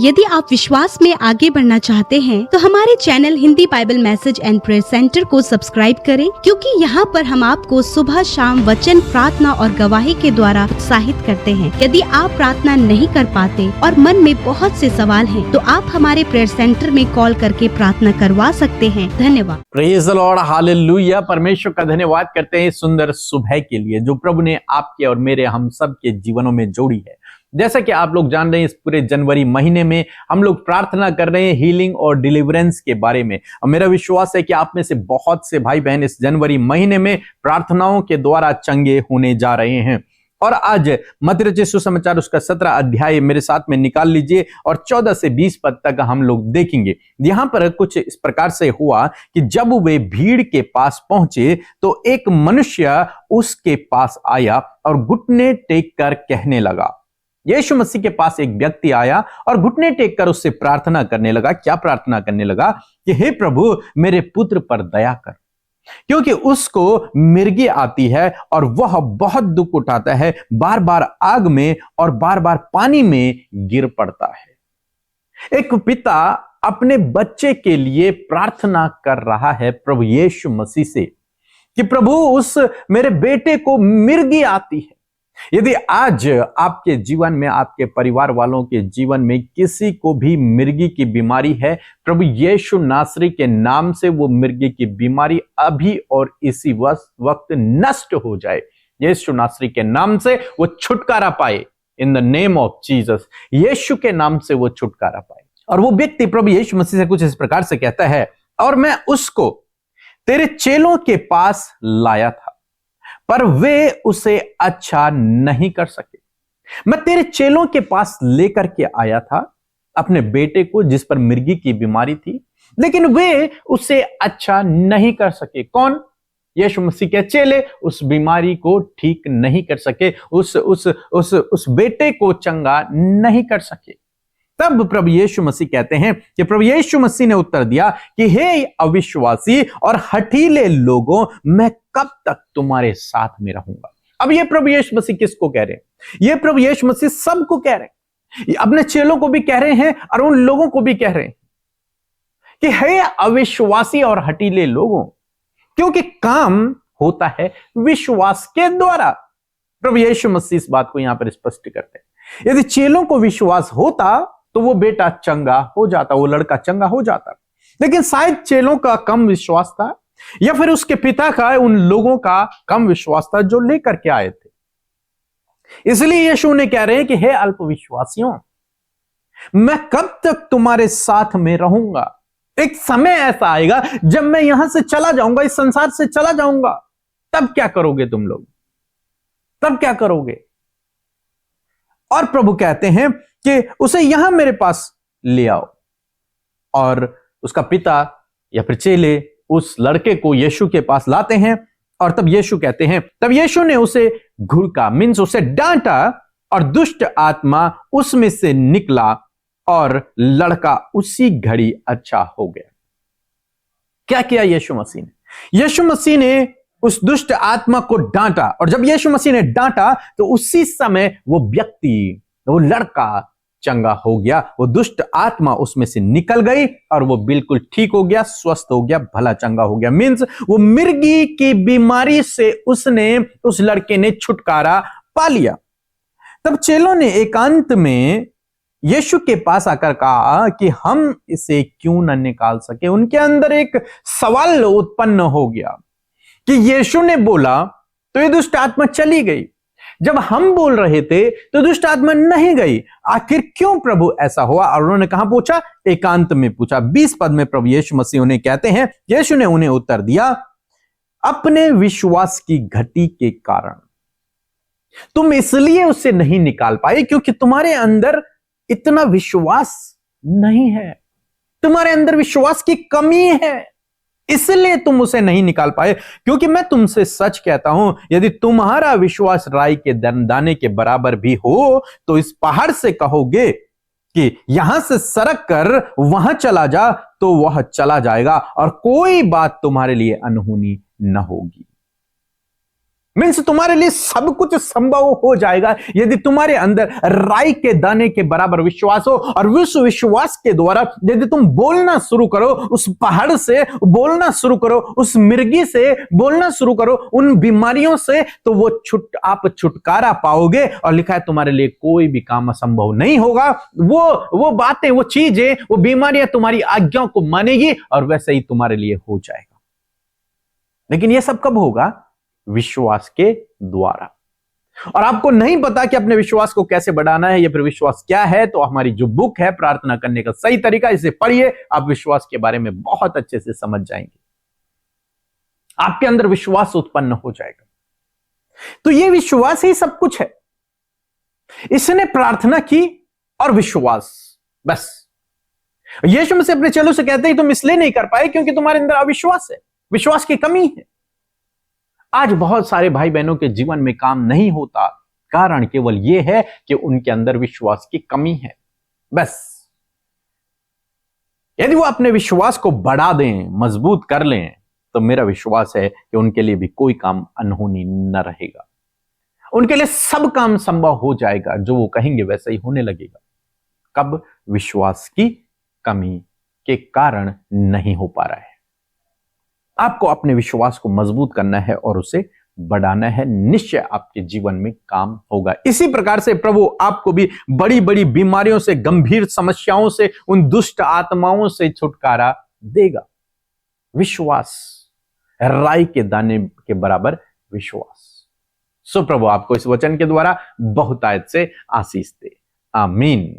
यदि आप विश्वास में आगे बढ़ना चाहते हैं तो हमारे channel Hindi Bible message and prayer centre को सब्सक्राइब करें, क्योंकि यहाँ पर हम आपको सुबह शाम वचन, प्रार्थना और गवाही के द्वारा उत्साहित करते हैं। यदि आप प्रार्थना नहीं कर पाते और मन में बहुत से सवाल हैं, तो आप हमारे प्रेयर सेंटर में कॉल करके प्रार्थना करवा सकते हैं। धन्यवाद। Praise the Lord, hallelujah. परमेश्वर का धन्यवाद करते हैं सुंदर सुबह के लिए जो प्रभु ने आपके और मेरे हम सब के जीवनों में जोड़ी है। जैसा कि आप लोग जान रहे हैं, इस पूरे जनवरी महीने में हम लोग प्रार्थना कर रहे हैं हीलिंग और डिलीवरेंस के बारे में। और मेरा विश्वास है कि आप में से बहुत से भाई बहन इस जनवरी महीने में प्रार्थनाओं के द्वारा चंगे होने जा रहे हैं। और आज मत्ती रचित सुसमाचार उसका 17 अध्याय मेरे साथ में निकाल लीजिए और 14 से 20 पद तक हम लोग देखेंगे। यहां पर कुछ इस प्रकार से हुआ कि जब वे भीड़ के पास पहुंचे तो एक मनुष्य उसके पास आया और घुटने टेक कर कहने लगा। यीशु मसीह के पास एक व्यक्ति आया और घुटने टेक कर उससे प्रार्थना करने लगा। क्या प्रार्थना करने लगा कि हे प्रभु, मेरे पुत्र पर दया कर, क्योंकि उसको मिर्गी आती है और वह बहुत दुख उठाता है, बार बार आग में और बार बार पानी में गिर पड़ता है। एक पिता अपने बच्चे के लिए प्रार्थना कर रहा है प्रभु यीशु मसीह से कि प्रभु, उस मेरे बेटे को मिर्गी आती है। यदि आज आपके जीवन में, आपके परिवार वालों के जीवन में किसी को भी मिर्गी की बीमारी है, प्रभु यीशु नासरी के नाम से वो मिर्गी की बीमारी अभी और इसी वक्त नष्ट हो जाए। यीशु नासरी के नाम से वो छुटकारा पाए। In the name of Jesus, Yeshu के नाम से वो छुटकारा पाए। और वो व्यक्ति प्रभु यीशु मसीह से कुछ इस प्रकार से कहता है, और मैं उसको तेरे चेलों के पास लाया था पर वे उसे अच्छा नहीं कर सके। मैं तेरे चेलों के पास लेकर के आया था अपने बेटे को जिस पर मिर्गी की बीमारी थी, लेकिन वे उसे अच्छा नहीं कर सके। कौन? यीशु मसीह के चेले उस बीमारी को ठीक नहीं कर सके, उस बेटे को चंगा नहीं कर सके। तब प्रभु यीशु मसीह कहते हैं कि प्रभु यीशु मसीह ने उत्तर दिया कि हे अविश्वासी और हठीले लोगों, मैं कब तक तुम्हारे साथ में रहूंगा। अब ये प्रभु यीशु मसीह किसको कह रहे हैं? ये प्रभु यीशु मसीह सबको कह रहे हैं, अपने चेलों को भी कह रहे हैं और उन लोगों को भी कह रहे हैं कि हे अविश्वासी और हठीले लोगों, क्योंकि काम होता है विश्वास के द्वारा। प्रभु यीशु मसीह इस बात को यहां पर स्पष्ट करते हैं। यदि चेलों को विश्वास होता तो वो बेटा चंगा हो जाता, वो लड़का चंगा हो जाता, लेकिन शायद चेलों का कम विश्वास था या फिर उसके पिता का, उन लोगों का कम विश्वास था जो लेकर के आए थे। इसलिए यीशु ने कह रहे हैं कि हे अल्पविश्वासियों, मैं कब तक तुम्हारे साथ में रहूंगा। एक समय ऐसा आएगा जब मैं यहां से चला जाऊंगा, इस संसार से चला जाऊंगा, तब क्या करोगे तुम लोग? तब क्या करोगे? और प्रभु कहते हैं कि उसे यहां मेरे पास ले आओ। और उसका पिता या फिर चेले उस लड़के को यीशु के पास लाते हैं और तब यीशु कहते हैं, तब यीशु ने उसे घुड़का, मीन्स उसे डांटा और दुष्ट आत्मा उसमें से निकला और लड़का उसी घड़ी अच्छा हो गया। क्या किया यीशु मसीह ने? यीशु मसीह ने उस दुष्ट आत्मा को डांटा और जब यीशु मसीह ने डांटा तो उसी समय वो व्यक्ति, वो लड़का चंगा हो गया। वो दुष्ट आत्मा उसमें से निकल गई और वो बिल्कुल ठीक हो गया, स्वस्थ हो गया, भला चंगा हो गया। मीन्स वो मिर्गी की बीमारी से उस लड़के ने छुटकारा पा लिया। तब चेलों ने एकांत में यीशु के पास आकर कहा कि हम इसे क्यों न निकाल सके। उनके अंदर एक सवाल उत्पन्न हो गया कि यीशु ने बोला तो ये दुष्ट आत्मा चली गई, जब हम बोल रहे थे तो दुष्ट आत्मा नहीं गई, आखिर क्यों प्रभु ऐसा हुआ? और उन्होंने कहां पूछा? एकांत में पूछा। 20 पद में प्रभु यीशु मसीह उन्हें कहते हैं, यीशु ने उन्हें उत्तर दिया, अपने विश्वास की घटी के कारण तुम इसलिए उसे नहीं निकाल पाए क्योंकि तुम्हारे अंदर इतना विश्वास नहीं है, तुम्हारे अंदर विश्वास की कमी है, इसलिए तुम उसे नहीं निकाल पाए। क्योंकि मैं तुमसे सच कहता हूं, यदि तुम्हारा विश्वास राई के दाने के बराबर भी हो तो इस पहाड़ से कहोगे कि यहां से सरक कर वहां चला जा, तो वह चला जाएगा और कोई बात तुम्हारे लिए अनहोनी न होगी। मीन्स तुम्हारे लिए सब कुछ संभव हो जाएगा यदि तुम्हारे अंदर राई के दाने के बराबर विश्वास हो। और विश्वास के द्वारा यदि तुम बोलना शुरू करो, उस पहाड़ से बोलना शुरू करो, उस मिर्गी से बोलना शुरू करो, उन बीमारियों से, तो आप छुटकारा पाओगे। और लिखा है तुम्हारे लिए कोई भी काम असंभव नहीं होगा। वो बातें, वो चीजें, वो बीमारियां तुम्हारी आज्ञाओं को मानेगी और वैसे ही तुम्हारे लिए हो जाएगा। लेकिन यह सब कब होगा? विश्वास के द्वारा। और आपको नहीं पता कि अपने विश्वास को कैसे बढ़ाना है या फिर विश्वास क्या है, तो हमारी जो बुक है प्रार्थना करने का सही तरीका, इसे पढ़िए, आप विश्वास के बारे में बहुत अच्छे से समझ जाएंगे। आपके अंदर विश्वास उत्पन्न हो जाएगा। तो यह विश्वास ही सब कुछ है। इसने प्रार्थना की और विश्वास, बस। यीशु मसीह अपने चेलों से कहते हैं तुम इसलिए नहीं कर पाए क्योंकि तुम्हारे अंदर अविश्वास है, विश्वास की कमी है। आज बहुत सारे भाई बहनों के जीवन में काम नहीं होता, कारण केवल यह है कि उनके अंदर विश्वास की कमी है, बस। यदि वो अपने विश्वास को बढ़ा दें, मजबूत कर लें, तो मेरा विश्वास है कि उनके लिए भी कोई काम अनहोनी न रहेगा। उनके लिए सब काम संभव हो जाएगा, जो वो कहेंगे वैसा ही होने लगेगा। कब? विश्वास की कमी के कारण नहीं हो पा रहा है। आपको अपने विश्वास को मजबूत करना है और उसे बढ़ाना है, निश्चय आपके जीवन में काम होगा। इसी प्रकार से प्रभु आपको भी बड़ी बड़ी बीमारियों से, गंभीर समस्याओं से, उन दुष्ट आत्माओं से छुटकारा देगा। विश्वास, राई के दाने के बराबर विश्वास। सो प्रभु आपको इस वचन के द्वारा बहुतायत से आशीष दे, आमीन।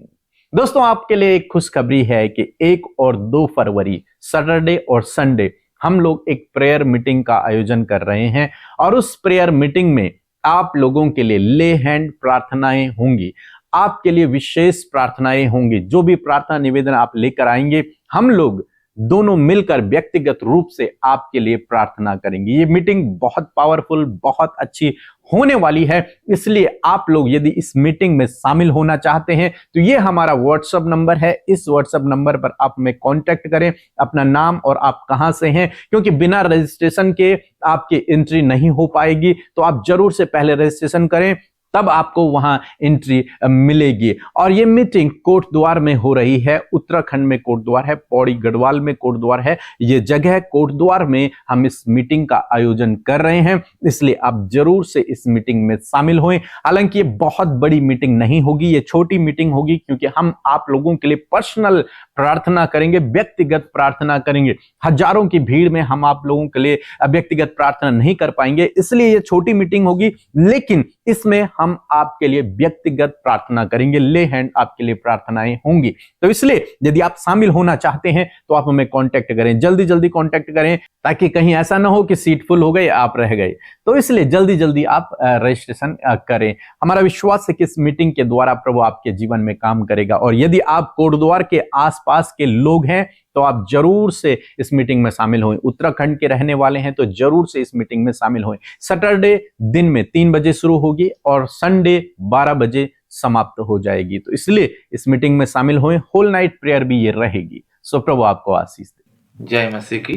दोस्तों, आपके लिए एक खुशखबरी है कि 1 और 2 फरवरी सैटरडे और संडे हम लोग एक प्रेयर मीटिंग का आयोजन कर रहे हैं। और उस प्रेयर मीटिंग में आप लोगों के लिए ले हैंड प्रार्थनाएं होंगी, आपके लिए विशेष प्रार्थनाएं होंगी। जो भी प्रार्थना निवेदन आप लेकर आएंगे, हम लोग दोनों मिलकर व्यक्तिगत रूप से आपके लिए प्रार्थना करेंगे। ये मीटिंग बहुत पावरफुल, बहुत अच्छी होने वाली है। इसलिए आप लोग यदि इस मीटिंग में शामिल होना चाहते हैं तो ये हमारा व्हाट्सएप नंबर है। इस व्हाट्सएप नंबर पर आप हमें कांटेक्ट करें, अपना नाम और आप कहां से हैं, क्योंकि बिना रजिस्ट्रेशन के आपकी एंट्री नहीं हो पाएगी। तो आप जरूर से पहले रजिस्ट्रेशन करें, तब आपको वहां एंट्री मिलेगी। और ये मीटिंग कोटद्वार में हो रही है। उत्तराखंड में कोटद्वार है, पौड़ी गढ़वाल में कोटद्वार है, ये जगह कोटद्वार में हम इस मीटिंग का आयोजन कर रहे हैं। इसलिए आप जरूर से इस मीटिंग में शामिल हों। हालांकि ये बहुत बड़ी मीटिंग नहीं होगी, ये छोटी मीटिंग होगी, क्योंकि हम आप लोगों के लिए पर्सनल प्रार्थना करेंगे, व्यक्तिगत प्रार्थना करेंगे। हजारों की भीड़ में हम आप लोगों के लिए व्यक्तिगत प्रार्थना नहीं कर पाएंगे, इसलिए ये छोटी मीटिंग होगी। लेकिन इसमें हम आपके लिए व्यक्तिगत प्रार्थना करेंगे, ले हैंड आपके लिए प्रार्थनाएं होंगी। तो इसलिए यदि आप शामिल होना चाहते हैं तो आप हमें कांटेक्ट करें, जल्दी जल्दी कांटेक्ट करें, ताकि कहीं ऐसा ना हो कि सीट फुल हो गई, आप रह गए। तो इसलिए जल्दी जल्दी आप रजिस्ट्रेशन करें। हमारा विश्वास है कि इस मीटिंग के द्वारा प्रभु आपके जीवन में काम करेगा। और यदि आप कोटद्वार के आसपास के लोग हैं तो आप जरूर से इस मीटिंग में शामिल हों। उत्तराखंड के रहने वाले हैं तो जरूर से इस मीटिंग में शामिल हों। सैटरडे दिन में 3 बजे शुरू होगी और संडे 12 बजे समाप्त हो जाएगी। तो इसलिए इस मीटिंग में शामिल हों। होल नाइट प्रेयर भी ये रहेगी। सो प्रभु आपको आशीष दे। जय मसीह की।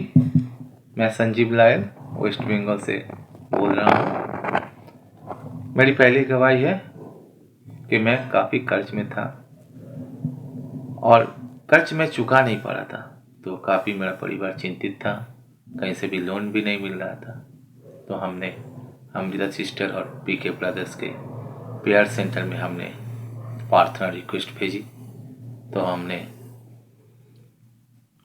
मैं संजीव लायल वेस्ट बंगाल से बोल रहा हूँ। मेरी पहली गवाही है कि मैं काफ़ी कर्ज में था और कर्ज में चुका नहीं पा रहा था, तो काफ़ी मेरा परिवार चिंतित था, कहीं से भी लोन भी नहीं मिल रहा था। तो हमने अमृता सिस्टर और पीके ब्रदर्स के प्रेयर सेंटर में हमने प्रार्थना रिक्वेस्ट भेजी। तो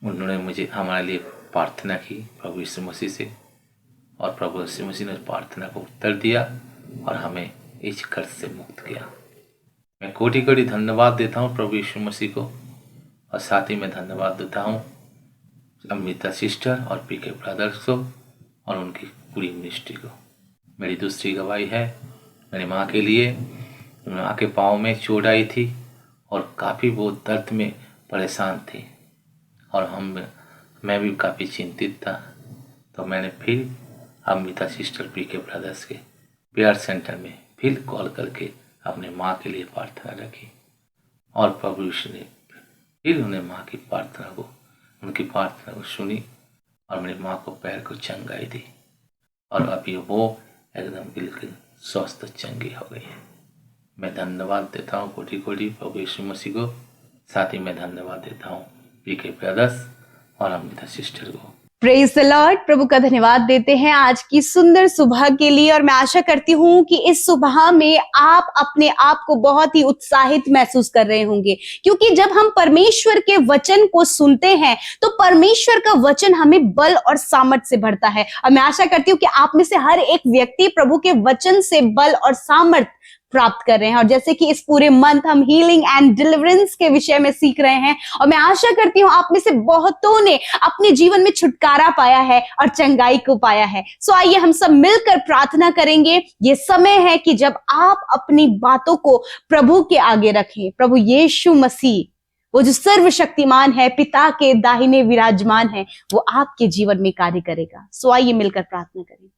उन्होंने मुझे हमारे लिए प्रार्थना की प्रभु यीशु मसीह से, और प्रभु यीशु मसीह ने प्रार्थना को उत्तर दिया और हमें इस कर्ज से मुक्त किया। मैं कोटि कोटि धन्यवाद देता हूँ प्रभु यीशु मसीह को, और साथ ही मैं धन्यवाद देता हूँ अमृता सिस्टर और पीके ब्रदर्स को और उनकी पूरी मिनिस्ट्री को। मेरी दूसरी गवाही है मेरी माँ के लिए। माँ के पाँव में चोट आई थी और काफ़ी वो दर्द में परेशान थी, और मैं भी काफ़ी चिंतित था। तो मैंने फिर अमृता सिस्टर पीके ब्रदर्स के प्रेयर सेंटर में फिर कॉल करके अपने माँ के लिए प्रार्थना रखी, और प्रभु यीशु ने फिर उन्हें माँ की प्रार्थना को, उनकी प्रार्थना को सुनी और मेरी माँ को पैर को चंगाई दी। और अभी वो एकदम बिल्कुल स्वस्थ चंगी हो गई है। मैं धन्यवाद देता हूँ कोटि कोटि प्रभु यीशु मसीह को। साथ ही मैं धन्यवाद देता हूँ पीके ब्रदर्स और अमृता सिस्टर को। Praise the lord. प्रभु का धन्यवाद देते हैं आज की सुंदर सुबह के लिए, और मैं आशा करती हूँ कि इस सुबह में आप अपने आप को बहुत ही उत्साहित महसूस कर रहे होंगे, क्योंकि जब हम परमेश्वर के वचन को सुनते हैं तो परमेश्वर का वचन हमें बल और सामर्थ से भरता है। और मैं आशा करती हूँ कि आप में से हर एक व्यक्ति प्रभु के वचन से बल और सामर्थ प्राप्त कर रहे हैं। और जैसे कि इस पूरे मंथ हम हीलिंग एंड डिलीवरेंस के विषय में सीख रहे हैं, और मैं आशा करती हूँ आप में से बहुतों ने अपने जीवन में छुटकारा पाया है और चंगाई को पाया है। सो आइए हम सब मिलकर प्रार्थना करेंगे। ये समय है कि जब आप अपनी बातों को प्रभु के आगे रखें। प्रभु यीशु मसीह, वो जो सर्वशक्तिमान है, पिता के दाहिने विराजमान है, वो आपके जीवन में कार्य करेगा। सो आइए मिलकर प्रार्थना करें।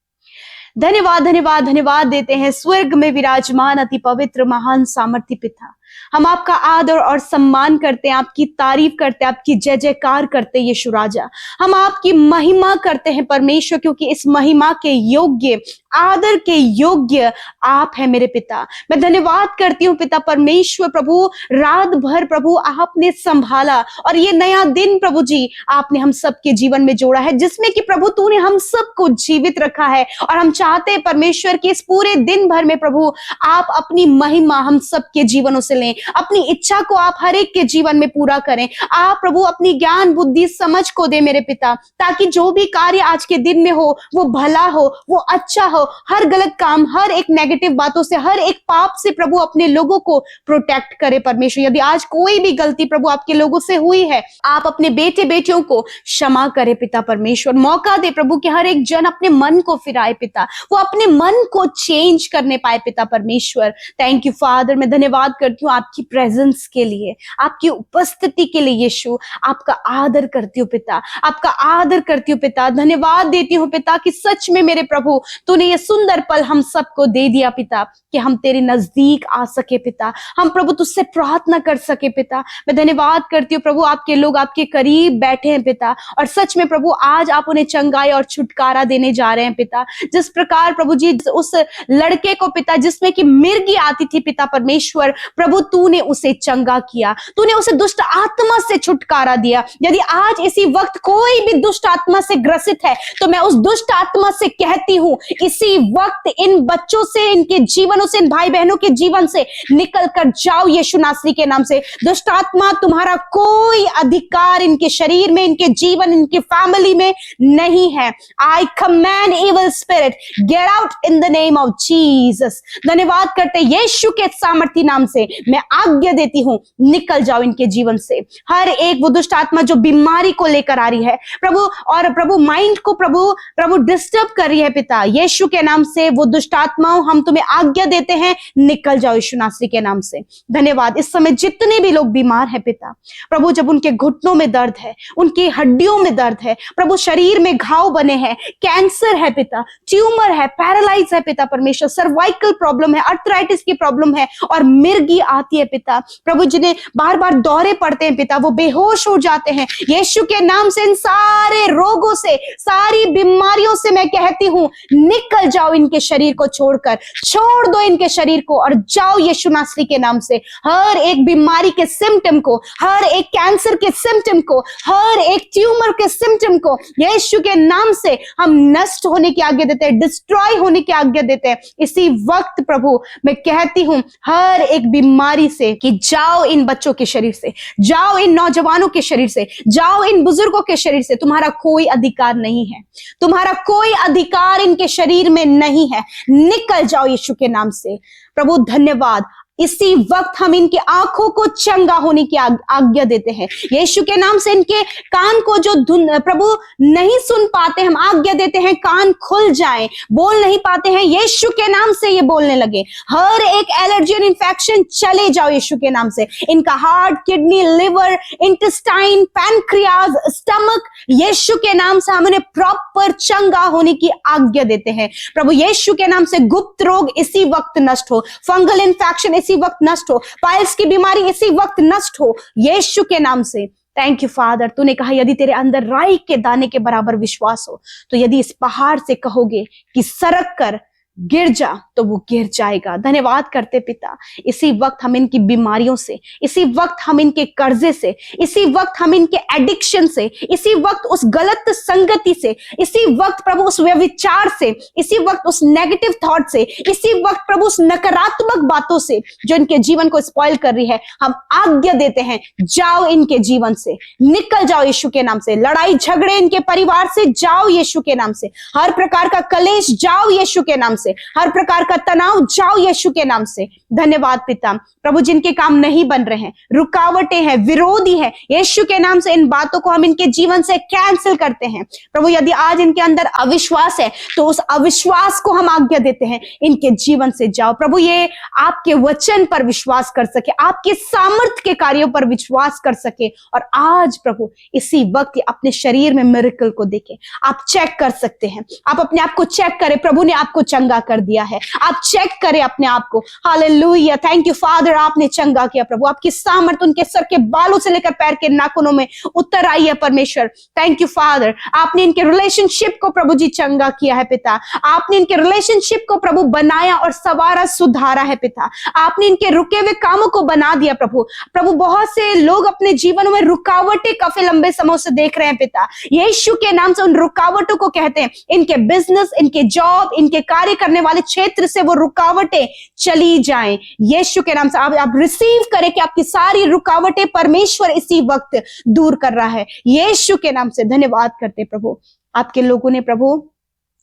धन्यवाद धन्यवाद धन्यवाद देते हैं स्वर्ग में विराजमान अति पवित्र महान सामर्थी पिता। हम आपका आदर और सम्मान करते हैं, आपकी तारीफ करते हैं, आपकी जय जयकार करते हैं यीशु राजा। हम आपकी महिमा करते हैं परमेश्वर, क्योंकि इस महिमा के योग्य, आदर के योग्य आप हैं मेरे पिता। मैं धन्यवाद करती हूँ पिता परमेश्वर। प्रभु रात भर प्रभु आपने संभाला, और ये नया दिन प्रभु जी आपने हम सबके जीवन में जोड़ा है, जिसमें कि प्रभु तूने हम सबको जीवित रखा है। और हम चाहते हैं परमेश्वर कि इस पूरे दिन भर में प्रभु आप अपनी महिमा हम सबके जीवनों से लें, अपनी इच्छा को आप हर एक के जीवन में पूरा करें। आप प्रभु अपनी ज्ञान बुद्धि समझ को दे मेरे पिता, ताकि जो भी कार्य आज के दिन में हो वो भला हो, वो अच्छा हो। हर गलत काम, हर एक नेगेटिव बातों से, हर एक पाप से प्रभु अपने लोगों को प्रोटेक्ट करे परमेश्वर। यदि आज कोई भी गलती प्रभु आपके लोगों से हुई है, आप अपने बेटे बेटियों को क्षमा करे पिता परमेश्वर। मौका दे प्रभु कि हर एक जन अपने मन को फिराए पिता, वो अपने मन को चेंज करने पाए पिता परमेश्वर। Thank you father. मैं धन्यवाद करती हूँ आपकी प्रेजेंस के लिए, आपकी उपस्थिति के लिए यीशु। आपका आदर करती हूँ पिता, आपका आदर करती हूँ पिता। धन्यवाद देती हूँ पिता कि सच में मेरे प्रभु तूने ये सुंदर पल हम सबको दे दिया पिता, कि हम तेरे नजदीक आ सके पिता, हम प्रभु तुझसे प्रार्थना कर सके पिता। मैं धन्यवाद करती हूँ प्रभु, आपके लोग आपके करीब बैठे हैं पिता, और सच में प्रभु आज आप उन्हें चंगाई और छुटकारा देने जा रहे हैं पिता। जिस प्रकार प्रभु जी उस लड़के को पिता, जिसमें कि मिर्गी आती थी पिता परमेश्वर, प्रभु तूने उसे चंगा किया, तूने उसे दुष्ट आत्मा से छुटकारा दिया। यदि आज इसी वक्त कोई भी दुष्ट आत्मा से ग्रसित है, तो मैं उस दुष्ट आत्मा से कहती हूं, इसी वक्त इन बच्चों से, इनके जीवनों से, इन भाई बहनों के जीवन से निकल कर जाओ यीशु नासरी के नाम से। दुष्ट आत्मा, तुम्हारा कोई अधिकार इनके शरीर में, इनके जीवन, इनके फैमिली में नहीं है। आई command evil spirit get out in the name of Jesus. धन्यवाद करते यीशु के सामर्थी नाम से मैं आज्ञा देती हूं, निकल जाओ इनके जीवन से। हर एक वो दुष्ट आत्मा जो बीमारी को लेकर आ रही है प्रभु, और प्रभु माइंड को प्रभु डिस्टर्ब कर रही है पिता, यीशु के नाम से वो दुष्ट आत्माओं हम तुम्हें आज्ञा देते हैं, निकल जाओ यीशु नासरी के नाम से। धन्यवाद। इस समय जितने भी लोग बीमार हैं पिता प्रभु, जब उनके घुटनों में दर्द है, उनकी हड्डियों में दर्द है प्रभु, शरीर में घाव बने हैं, कैंसर है पिता, ट्यूमर है, पैरालाइज है पिता परमेश्वर, सर्वाइकल प्रॉब्लम है, अर्थराइटिस की प्रॉब्लम है, और मिर्गी आती है पिता प्रभु, जिन्हें बार बार दौरे पड़ते हैं पिता, वो बेहोश हो जाते हैं, यीशु के नाम से इन सारे रोगों से, सारी बीमारियों से मैं कहती हूं, निकल जाओ इनके शरीर को छोड़कर, छोड़ दो इनके शरीर को और जाओ यीशु नासरी के नाम से। हर एक बीमारी के सिम्टम को, हर एक कैंसर के सिम्टम को, हर एक ट्यूमर के सिम्टम को यीशु के नाम से हम नष्ट होने की आज्ञा देते हैं, डिस्ट्रॉय होने की आज्ञा देते हैं। इसी वक्त प्रभु मैं कहती हूं हर एक बीमारी से कि जाओ इन बच्चों के शरीर से, जाओ इन नौजवानों के शरीर से, जाओ इन बुजुर्गों के शरीर से। तुम्हारा कोई अधिकार नहीं है, तुम्हारा कोई अधिकार इनके शरीर में नहीं है, निकल जाओ यीशु के नाम से। प्रभु धन्यवाद। इसी वक्त हम इनकी आंखों को चंगा होने की आज्ञा देते हैं यीशु के नाम से। इनके कान को जो प्रभु नहीं सुन पाते, हम आज्ञा देते हैं कान खुल जाएं, बोल नहीं पाते हैं यीशु के नाम से ये बोलने लगे। हर एक एलर्जी और इन्फेक्शन चले जाओ यीशु के नाम से। इनका heart, kidney, liver, intestine, pancreas, stomach, Yeshu के नाम से हम उन्हें प्रॉपर चंगा होने की आज्ञा देते हैं प्रभु यीशु के नाम से। गुप्त रोग इसी वक्त नष्ट हो, फंगल इन्फेक्शन इसी वक्त नष्ट हो, पाइल्स की बीमारी इसी वक्त नष्ट हो यीशु के नाम से। Thank you father. तूने कहा यदि तेरे अंदर राई के दाने के बराबर विश्वास हो, तो यदि इस पहाड़ से कहोगे कि सरक कर गिर जा तो वो गिर जाएगा। धन्यवाद करते पिता, इसी वक्त हम इनकी बीमारियों से, इसी वक्त हम इनके कर्जे से, इसी वक्त हम इनके एडिक्शन से, इसी वक्त उस गलत संगति से, इसी वक्त प्रभु उस व्यभिचार से, इसी वक्त उस नेगेटिव थॉट से, इसी वक्त प्रभु उस नकारात्मक बातों से जो इनके जीवन को स्पॉइल कर रही है, हम आज्ञा देते हैं, जाओ इनके जीवन से, निकल जाओ यीशु के नाम से। लड़ाई झगड़े इनके परिवार से जाओ यीशु के नाम से। हर प्रकार का कलेश जाओ यीशु के नाम से। हर प्रकार का तनाव जाओ यीशु के नाम से। धन्यवाद पिता, प्रभु जिनके काम नहीं बन रहे हैं, रुकावटें हैं, विरोधी है, यीशु के नाम से इन बातों को हम इनके जीवन से कैंसिल करते हैं। प्रभु यदि आज इनके अंदर अविश्वास है तो उस अविश्वास को हम आज्ञा देते हैं, इनके जीवन से जाओ। प्रभु ये आपके वचन पर विश्वास कर सके, आपके सामर्थ्य के कार्यों पर विश्वास कर सके, और आज प्रभु इसी वक्त अपने शरीर में मिरेकल को देखे। आप चेक कर सकते हैं, आप अपने आप को चेक करें, प्रभु ने आपको चंगा कर दिया है। आप चेक करें अपने आप को। हालेलुया, थैंक यू फादर, आपने चंगा किया प्रभु। आपकी सामर्थ्य उनके सर के बालों से लेकर पैर के नाखूनों में उतर आई है परमेश्वर। थैंक यू फादर, आपने इनके रिलेशनशिप को प्रभु जी चंगा किया है पिता। आपने इनके रिलेशनशिप को प्रभु बनाया और सवारा, सुधारा है पिता। आपने इनके रुके हुए कामों को बना दिया प्रभु। प्रभु बहुत से लोग अपने जीवन में रुकावटें काफी लंबे समय से देख रहे हैं पिता। यीशु के नाम से उन रुकावटों को कहते हैं, इनके बिजनेस, इनके जॉब, इनके कार्य करने वाले क्षेत्र से वो रुकावटें चली जाएं यीशु के नाम से। आप रिसीव करें कि आपकी सारी रुकावटें परमेश्वर इसी वक्त दूर कर रहा है यीशु के नाम से। धन्यवाद करते प्रभु, आपके लोगों ने प्रभु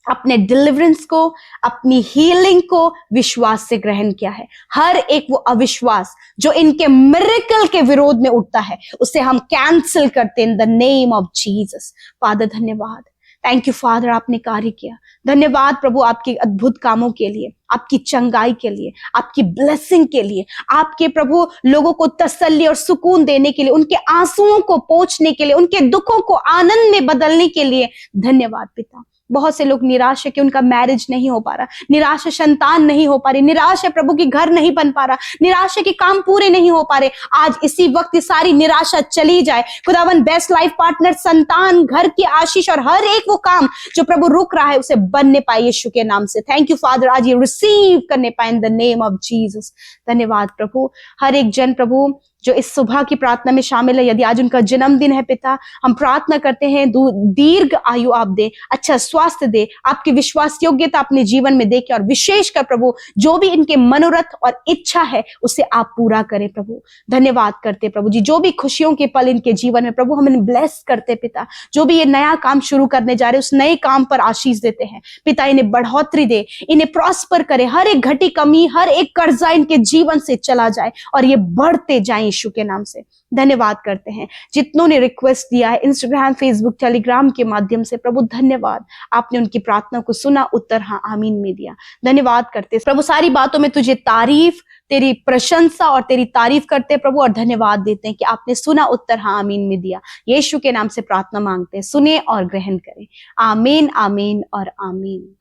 अपने डिलीवरेंस को, अपनी हीलिंग को विश्वास से ग्रहण किया है। हर एक वो अविश्वास जो इनके मिरेकल के विरोध में उठता है, उसे हम कैंसिल करते इन the name of Jesus. Father धन्यवाद, थैंक यू फादर, आपने कार्य किया। धन्यवाद प्रभु आपके अद्भुत कामों के लिए, आपकी चंगाई के लिए, आपकी ब्लेसिंग के लिए, आपके प्रभु लोगों को तसल्ली और सुकून देने के लिए, उनके आंसुओं को पोंछने के लिए, उनके दुखों को आनंद में बदलने के लिए धन्यवाद पिता। बहुत से लोग निराश है कि उनका मैरिज नहीं हो पा रहा, निराश है संतान नहीं हो पा रही, निराश है प्रभु की घर नहीं बन पा रहा, निराश है कि काम पूरे नहीं हो पा रहे। आज इसी वक्त ये सारी निराशा चली जाए। खुदावन बेस्ट लाइफ पार्टनर, संतान, घर की आशीष और हर एक वो काम जो प्रभु रुक रहा है उसे बनने पाए यीशु के नाम से। थैंक यू फादर, आज ये रिसीव करने पाए in the name of Jesus. धन्यवाद प्रभु। हर एक जन प्रभु जो इस सुबह की प्रार्थना में शामिल है, यदि आज उनका जन्मदिन है पिता, हम प्रार्थना करते हैं दीर्घ आयु आप दे, अच्छा स्वास्थ्य दे, आपकी विश्वास योग्यता अपने जीवन में देके, और विशेषकर प्रभु जो भी इनके मनोरथ और इच्छा है उसे आप पूरा करें प्रभु। धन्यवाद करते प्रभु जी, जो भी खुशियों के पल इनके जीवन में प्रभु हम इन्हें ब्लेस करते पिता। जो भी ये नया काम शुरू करने जा रहे उस नए काम पर आशीष देते हैं पिता। इन्हें बढ़ोतरी दे, इन्हें प्रॉस्पर करे, हर एक घटी कमी, हर एक कर्जा इनके जीवन से चला जाए और ये बढ़ते जाए यीशु के नाम से। धन्यवाद करते हैं जितनों ने रिक्वेस्ट दिया है इंस्टाग्राम, फेसबुक, टेलीग्राम के माध्यम से प्रभु, धन्यवाद, आपने उनकी प्रार्थना को सुना, उत्तर हाँ आमीन में दिया। धन्यवाद करते प्रभु, सारी बातों में तुझे तारीफ, तेरी प्रशंसा और तेरी तारीफ करते प्रभु, और धन्यवाद देते हैं कि आपने सुना, उत्तर हाँ आमीन में दिया। यीशु के नाम से प्रार्थना मांगते हैं, सुने और ग्रहण करें। आमीन, आमीन और आमीन।